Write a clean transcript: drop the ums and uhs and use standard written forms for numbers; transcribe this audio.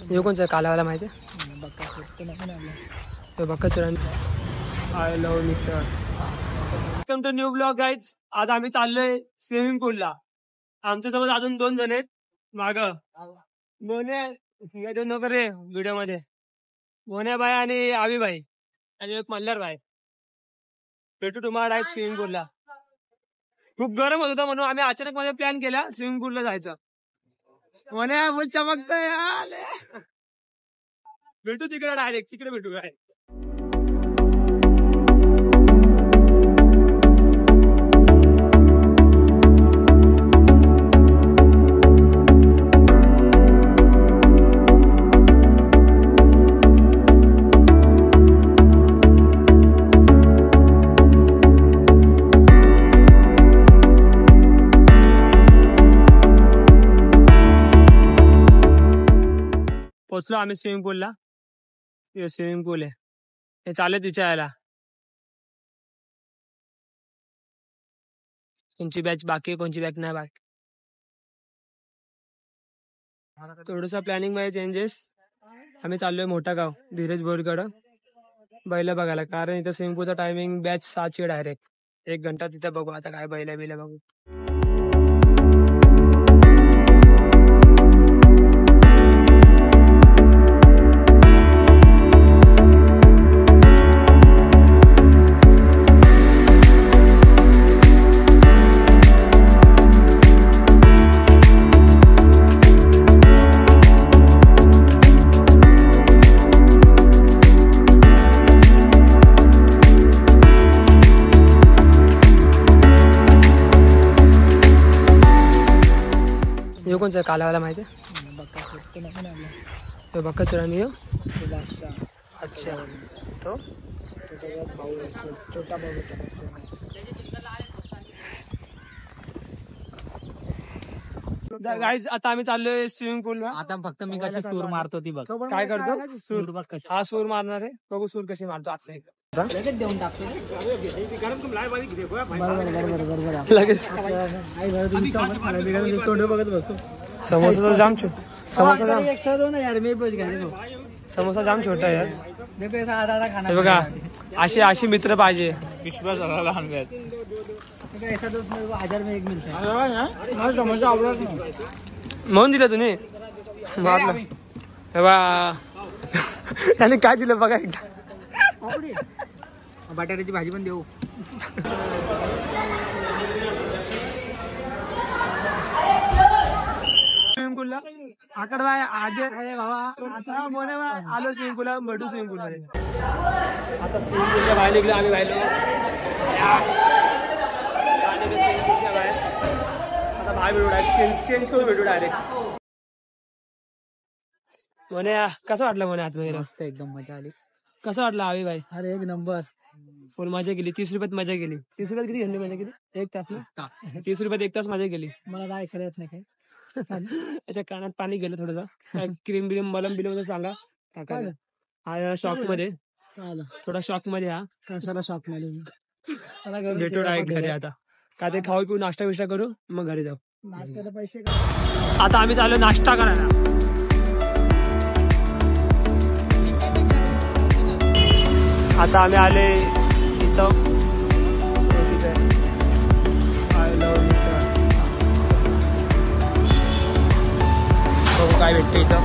हे कोणचं कालावाला माहिती आहे? बक्कासूर. आय लव्ह निसर्ग. Welcome to new blog guys. आज आम्ही चाललोय स्विमिंग पूलला. आमच्यासोबत अजून 2 जण आहेत माग. मोन्या नको रे व्हिडिओ मध्ये. मोन्या भाई आणि आवी भाई आणि एक मल्हार भाई. भेटू तुम्हाला डायरेक्ट स्विमिंग पूलला. खूप गरम होत होता म्हणून आम्ही अचानक मध्ये प्लॅन केला स्विमिंग पूलला जायचं. मोन्या बोल चमकतोय. भेटू तिकडे डायरेक्ट. तिकडे भेटू काय. पोचलो आम्ही स्विमिंग पूलला. स्विमिंग पूल आहे हे. चालेल विचारायला कोणची बॅच बाकी आहे कोणची बॅच नाही बाकी. थोडंसं प्लॅनिंग मध्ये चेंजेस. आम्ही चाललोय मोठा गाव धीरज बोरकडं बैल बघायला. कारण इथं स्विमिंग पूलचा टायमिंग बॅच 7ची डायरेक्ट 1 घंटा तिथे बघू आता काय बैल बघू. हे कोणचं कालावाला माहिती आहे? बक्कासूर. आणि अच्छा तो छोटा भाऊ. गाईज आता आम्ही चाललोय स्विमिंग पूलला. आता फक्त मी कशी सूर मारतो ती बघ. काय करतो? सूर बघ कशी. हा सूर मारणार आहे. बघू सूर कशी मारतो आपल्या इकडे. लगेच देऊन टाकतो लगेच. समोसा जाम समोसा जाम छोटा यार. हे बघा अशी मित्र पाहिजे. विश्वास लहान ऐसा दोस्त मेरे को 1000 में 1 मिलता है. म्हणून दिलं तुम्ही मारलं. हे बा त्याने काय दिलं बघा एकदा. बटाट्याची भाजी पण देऊ. स्विमिंग पूलला आकडबाय आजे आहे बाबा. आता मोने आलो स्विमिंग पूलला. भेटू स्विमिंग पूल मध्ये. आता स्विमिंग पूलच्या बाहेर निघलो आम्ही. बाहेर स्विमिंग पूलच्या बाहेर आता बाहेर भेटू डायरेक्ट. चेंज करून भेटू डायरेक्ट. मोने कसं वाटलं मोने आतमध्ये? मस्त एकदम मजा आली. कसं वाटलं आवी भाई? अरे 1 नंबर. फुल मजा केली. 30 रुपयात मजा केली. 30 रुपयात किती घंटे मजा केली? 1 तास ना. 30 रुपयात 1 तास मजा केली. मला काय ऐकायला येत नाही काय. त्याच्या कानात पाणी गेलं थोडंसं. क्रीम बिरीम मलम बिलम सांगा टाकायला. हा शॉक मध्ये थोडा शॉक मध्ये. हा कशाला शॉक मध्ये. भेटू डायरेक्ट घरी. आता काय ते खाऊ पिऊ नाश्ता विष्टा करू मग घरी जाऊ. नाश्त्याला पैसे. आता आम्ही चालू नाश्ता करायला. आता आम्ही आले इथं. आय लव्ह निसर्ग. बघू काय भेटतं इथं.